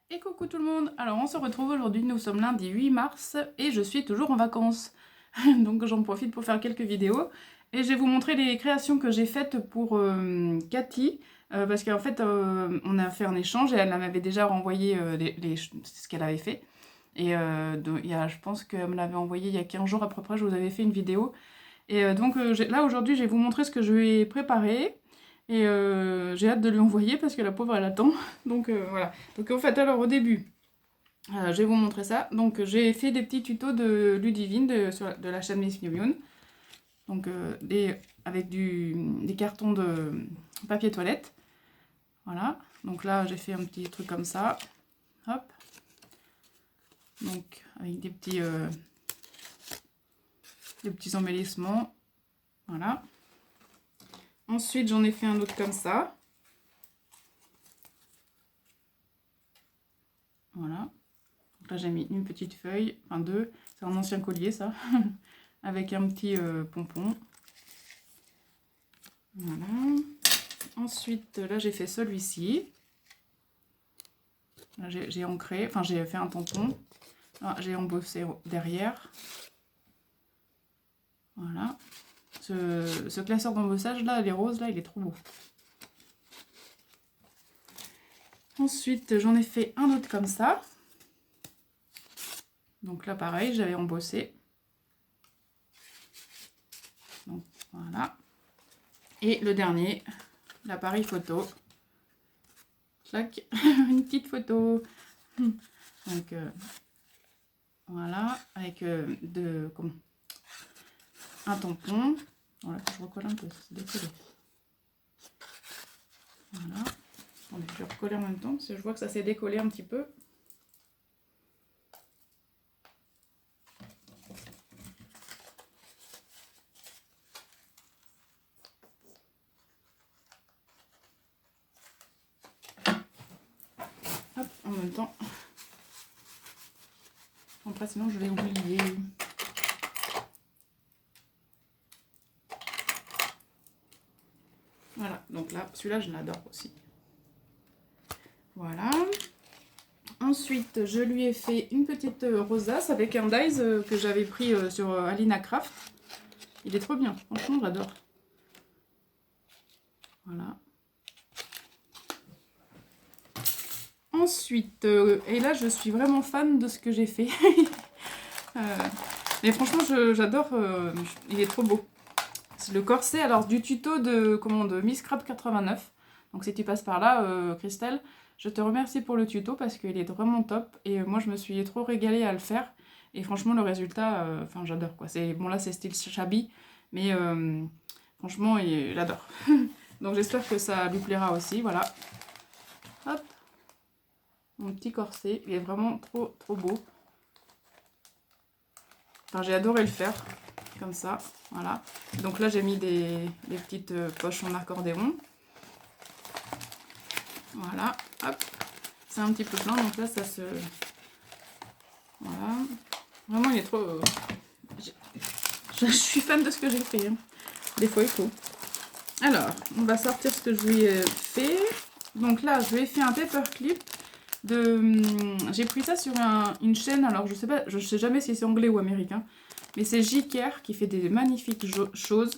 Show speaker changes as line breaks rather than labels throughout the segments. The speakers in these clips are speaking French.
Et coucou tout le monde. Alors on se retrouve aujourd'hui, nous sommes lundi 8 mars et je suis toujours en vacances. Donc j'en profite pour faire quelques vidéos. Et je vais vous montrer les créations que j'ai faites pour Cathy. Parce qu'en fait on a fait un échange et elle m'avait déjà renvoyé ce qu'elle avait fait. Et je pense qu'elle me l'avait envoyé il y a 15 jours à peu près, je vous avais fait une vidéo. Et là aujourd'hui je vais vous montrer ce que je lui ai préparé. Et j'ai hâte de lui envoyer parce que la pauvre elle attend. Donc voilà. Donc en fait alors au début, je vais vous montrer ça. Donc j'ai fait des petits tutos de Ludivine de la chaîne Miss Miu Miu. Donc avec des cartons de papier toilette. Voilà. Donc là j'ai fait un petit truc comme ça. Hop. Donc avec des petits embellissements. Voilà. Ensuite j'en ai fait un autre comme ça. Voilà. Donc là j'ai mis une petite feuille, enfin deux. C'est un ancien collier ça. Avec un petit pompon. Voilà. Ensuite, là, j'ai fait celui-ci. Là, j'ai ancré, enfin, j'ai fait un tampon. Là, j'ai embossé derrière. Voilà. Ce classeur d'embossage, là, les roses, là, il est trop beau. Ensuite, j'en ai fait un autre comme ça. Donc là, pareil, j'avais embossé. Donc, voilà. Et le dernier, l'appareil photo. Clac, une petite photo. Donc, voilà, avec un tampon. Voilà, je recolle un peu, c'est décollé. Voilà. Attendez, je vais recoller en même temps, parce que je vois que ça s'est décollé un petit peu. Hop, en même temps. Après, sinon, je vais oublier. Voilà, donc là, celui-là, je l'adore aussi. Voilà. Ensuite, je lui ai fait une petite rosace avec un dies que j'avais pris sur Alina Craft. Il est trop bien, franchement, j'adore. Voilà. Ensuite, et là, je suis vraiment fan de ce que j'ai fait. Mais franchement, j'adore, il est trop beau. C'est le corset, alors du tuto de Miss Crab 89. Donc si tu passes par là, Christelle, je te remercie pour le tuto parce qu'il est vraiment top. Et moi, je me suis trop régalée à le faire. Et franchement, le résultat, enfin, j'adore quoi. Bon, là, c'est style shabby, mais franchement, j'adore. Donc j'espère que ça lui plaira aussi, voilà. Hop, mon petit corset, il est vraiment trop, trop beau. Enfin, j'ai adoré le faire, comme ça, voilà. Donc là, j'ai mis des petites poches en accordéon. Voilà, hop. C'est un petit peu plein, donc là, ça se... Voilà. Vraiment, il est trop... Je suis fan de ce que j'ai fait. Hein. Des fois, il faut. Alors, on va sortir ce que je lui ai fait. Donc là, je lui ai fait un paperclip j'ai pris ça sur une chaîne, alors je sais jamais si c'est anglais ou américain, mais c'est J-Care qui fait des magnifiques choses.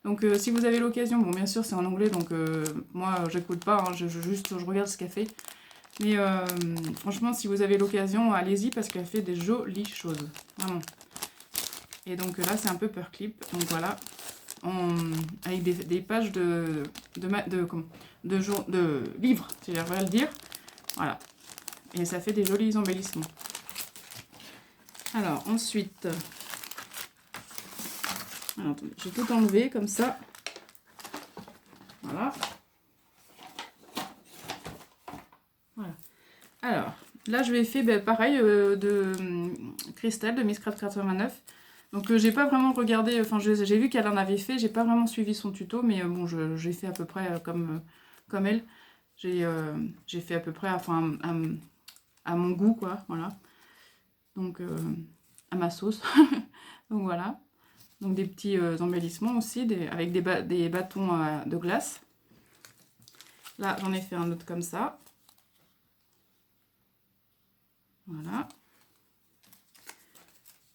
Donc si vous avez l'occasion, bon bien sûr c'est en anglais, donc moi j'écoute pas, hein, je regarde ce qu'elle fait. Mais franchement si vous avez l'occasion, allez-y parce qu'elle fait des jolies choses, vraiment. Et donc là c'est un paperclip, donc voilà, avec des pages de livres, si j'arrive à le dire. Voilà. Et ça fait des jolis embellissements. Alors, ensuite... Alors, attendez, je vais tout enlever comme ça. Voilà. Voilà. Alors, là, je vais faire pareil de Christelle, de Miss Craft 89. Donc, j'ai pas vraiment regardé... Enfin, j'ai vu qu'elle en avait fait. J'ai pas vraiment suivi son tuto. Mais bon, j'ai fait à peu près comme elle. J'ai fait à peu près... Enfin, à mon goût, quoi, voilà. Donc, à ma sauce. Donc, voilà. Donc, des petits embellissements aussi, avec des bâtons de glace. Là, j'en ai fait un autre comme ça. Voilà.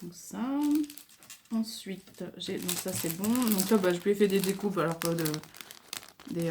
Donc ça. Ensuite, donc ça c'est bon. Donc là, je lui ai fait des découpes alors que des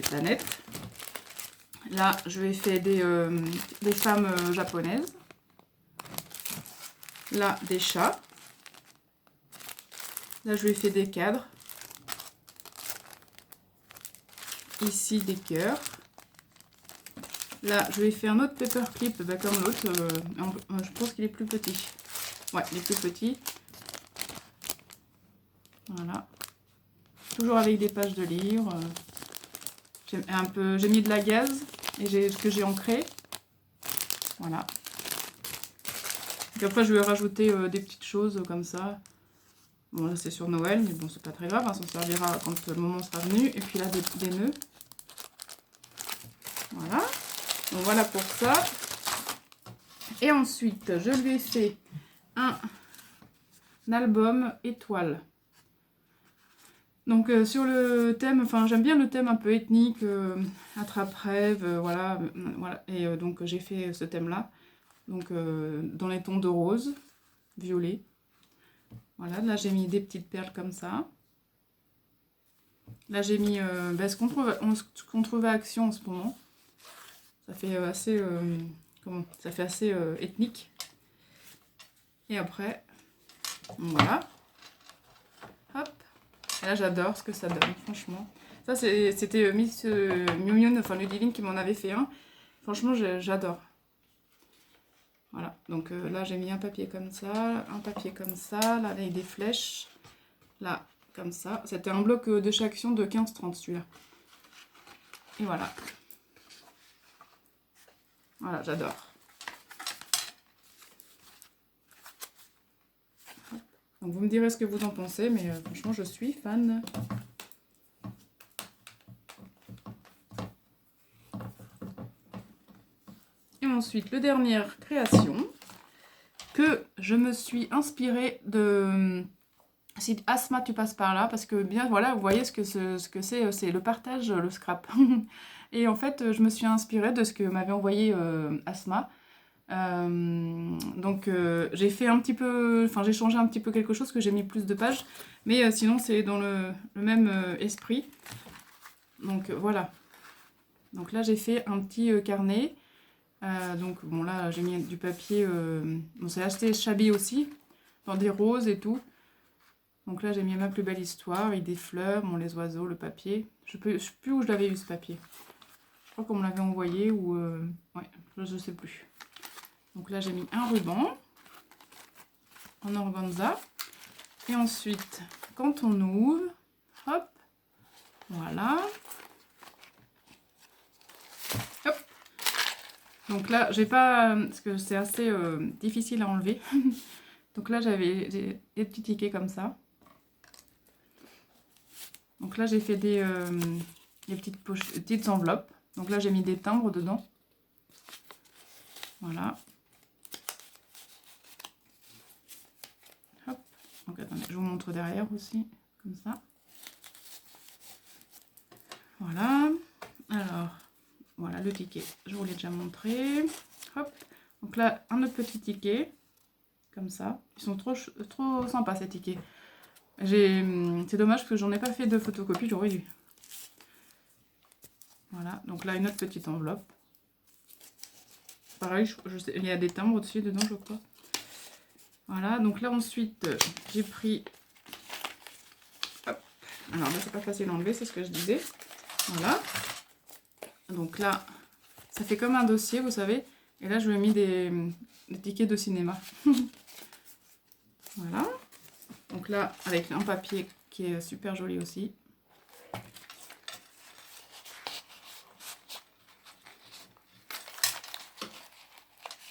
planètes. Là, je lui ai fait des femmes japonaises. Là, des chats. Là, je lui ai fait des cadres. Ici, des cœurs. Là, je lui ai fait un autre paperclip comme l'autre. Je pense qu'il est plus petit. Ouais, il est plus petit. Voilà. Toujours avec des pages de livres. J'ai mis de la gaze et que j'ai ancré. Voilà. Et après, je vais rajouter des petites choses comme ça. Bon, là, c'est sur Noël, mais bon, c'est pas très grave. Hein, ça servira quand le moment sera venu. Et puis là, des nœuds. Voilà. Donc, voilà pour ça. Et ensuite, je lui ai fait un album étoile. Donc, sur le thème, enfin, j'aime bien le thème un peu ethnique, attrape-rêve, voilà. Et donc, j'ai fait ce thème-là. Donc, dans les tons de rose, violet. Voilà, là j'ai mis des petites perles comme ça. Là j'ai mis ce qu'on trouve à Action en ce moment. Ça fait assez, ethnique. Et après, voilà. Hop. Et là j'adore ce que ça donne, franchement. Ça c'était Miss Miu Miu, enfin Ludivine qui m'en avait fait un. Franchement j'adore. Voilà, donc là j'ai mis un papier comme ça, là avec des flèches, là comme ça. C'était un bloc de chez Action de 15,30 celui-là. Et voilà. Voilà, j'adore. Donc vous me direz ce que vous en pensez, mais franchement je suis fan. Et ensuite, le dernière création que je me suis inspirée de... Si Asma, tu passes par là, parce que bien, voilà, vous voyez ce que c'est le partage, le scrap. Et en fait, je me suis inspirée de ce que m'avait envoyé Asma. Donc, j'ai fait un petit peu, enfin, j'ai changé un petit peu quelque chose, que j'ai mis plus de pages. Mais sinon, c'est dans le même esprit. Donc, voilà. Donc là, j'ai fait un petit carnet. Donc, bon, là, j'ai mis du papier. Bon, c'est acheté Chabi aussi, dans des roses et tout. Donc là, j'ai mis ma plus belle histoire avec des fleurs, bon, les oiseaux, le papier. Je ne sais plus où je l'avais eu ce papier. Je crois qu'on me l'avait envoyé ou... ouais, je ne sais plus. Donc là, j'ai mis un ruban en organza. Et ensuite, quand on ouvre, hop, voilà. Hop. Donc là, j'ai pas... Parce que c'est assez difficile à enlever. Donc là, j'ai des petits tickets comme ça. Donc là, j'ai fait des petites enveloppes. Donc là, j'ai mis des timbres dedans. Voilà. Hop. Donc attendez, je vous montre derrière aussi, comme ça. Voilà. Alors, voilà le ticket. Je vous l'ai déjà montré. Hop. Donc là, un autre petit ticket, comme ça. Ils sont trop sympas ces tickets. C'est dommage parce que j'en ai pas fait de photocopie, j'aurais dû. Voilà, donc là une autre petite enveloppe. Pareil, je sais, il y a des timbres aussi dedans, je crois. Voilà, donc là ensuite j'ai pris... Hop. Alors là c'est pas facile à enlever, c'est ce que je disais. Voilà. Donc là, ça fait comme un dossier, vous savez. Et là je lui ai mis des tickets de cinéma. Voilà. Donc là, avec un papier qui est super joli aussi.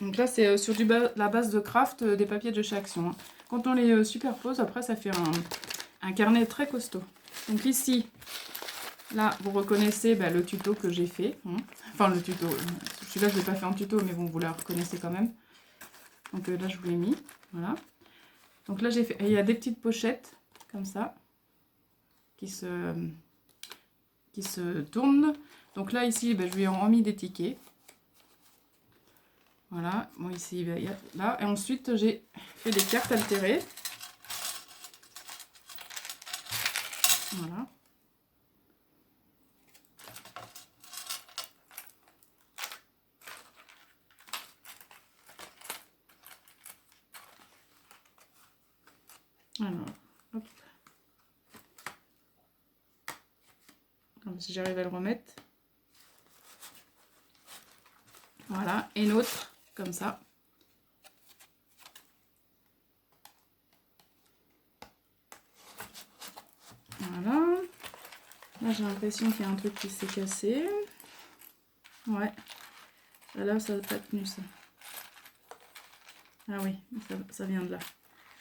Donc là, c'est sur la base de craft des papiers de chez Action. Quand on les superpose, après, ça fait un carnet très costaud. Donc ici, là, vous reconnaissez le tuto que j'ai fait. Enfin, le tuto. Celui-là, je ne l'ai pas fait en tuto, mais bon, vous la reconnaissez quand même. Donc là, je vous l'ai mis. Voilà. Donc là, j'ai fait... Il y a des petites pochettes, comme ça, qui se tournent. Donc là, ici, je lui ai remis des tickets. Voilà, bon ici, il y a là. Et ensuite, j'ai fait des cartes altérées. Voilà. Alors, hop. Si j'arrive à le remettre. Voilà, et une autre, comme ça. Voilà. Là, j'ai l'impression qu'il y a un truc qui s'est cassé. Ouais. Là, ça n'a pas tenu, ça. Ah oui, ça vient de là.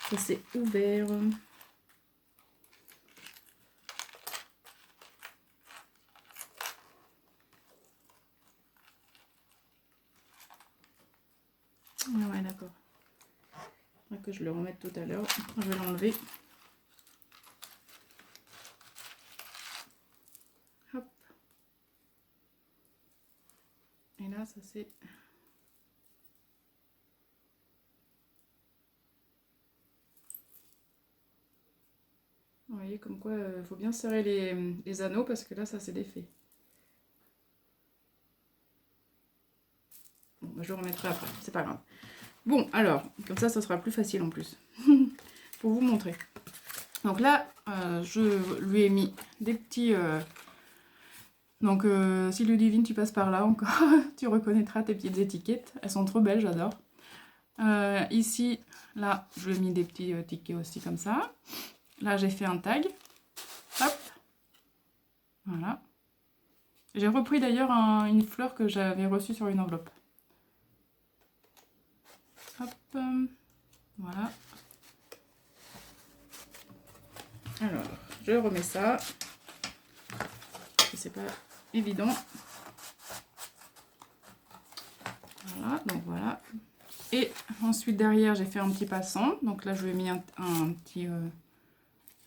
Ça s'est ouvert. Ah ouais, d'accord. Faudra que je le remette tout à l'heure. Je vais l'enlever. Hop. Et là, ça c'est... Vous voyez comme quoi il faut bien serrer les anneaux parce que là, ça s'est défait. Bon, bah, je le remettrai après, c'est pas grave. Bon, alors, comme ça sera plus facile en plus. Pour vous montrer. Donc là, je lui ai mis des petits... Donc, si Ludivine, tu passes par là encore, tu reconnaîtras tes petites étiquettes. Elles sont trop belles, j'adore. Ici, là, je lui ai mis des petits tickets aussi comme ça. Là, j'ai fait un tag. Hop. Voilà. J'ai repris d'ailleurs une fleur que j'avais reçue sur une enveloppe. Hop. Voilà. Alors, je remets ça. C'est pas évident. Voilà, donc voilà. Et ensuite, derrière, j'ai fait un petit passant. Donc là, je lui ai mis un petit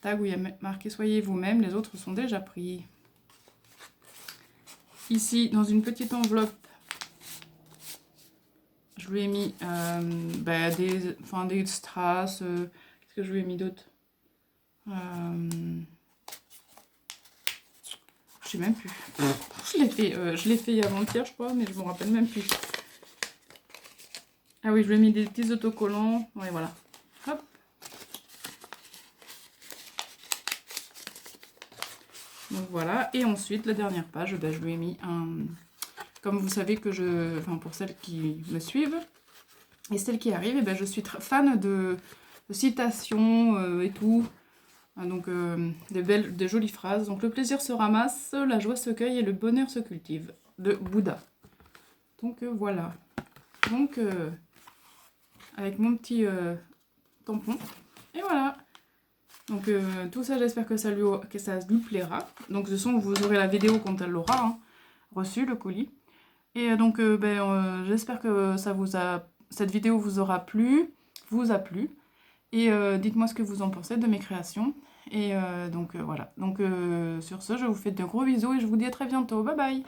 tag où il y a marqué « Soyez vous-même », les autres sont déjà pris. Ici, dans une petite enveloppe, je lui ai mis des strass. Qu'est-ce que je lui ai mis d'autre? Je sais même plus. Je l'ai fait avant-hier, je crois, mais je me rappelle même plus. Ah oui, je lui ai mis des petits autocollants. Ouais, voilà. Hop. Donc voilà. Et ensuite, la dernière page, je lui ai mis un... Comme vous savez que pour celles qui me suivent et celles qui arrivent, je suis fan de citations et tout. Donc des jolies phrases. Donc le plaisir se ramasse, la joie se cueille et le bonheur se cultive. De Bouddha. Donc voilà. Donc avec mon petit tampon. Et voilà. Donc tout ça, j'espère que ça lui plaira. Donc de toute façon, vous aurez la vidéo quand elle l'aura reçu, le colis. Et donc j'espère que cette vidéo vous a plu. Et dites-moi ce que vous en pensez de mes créations. Et donc voilà. Donc sur ce, je vous fais de gros bisous et je vous dis à très bientôt. Bye bye!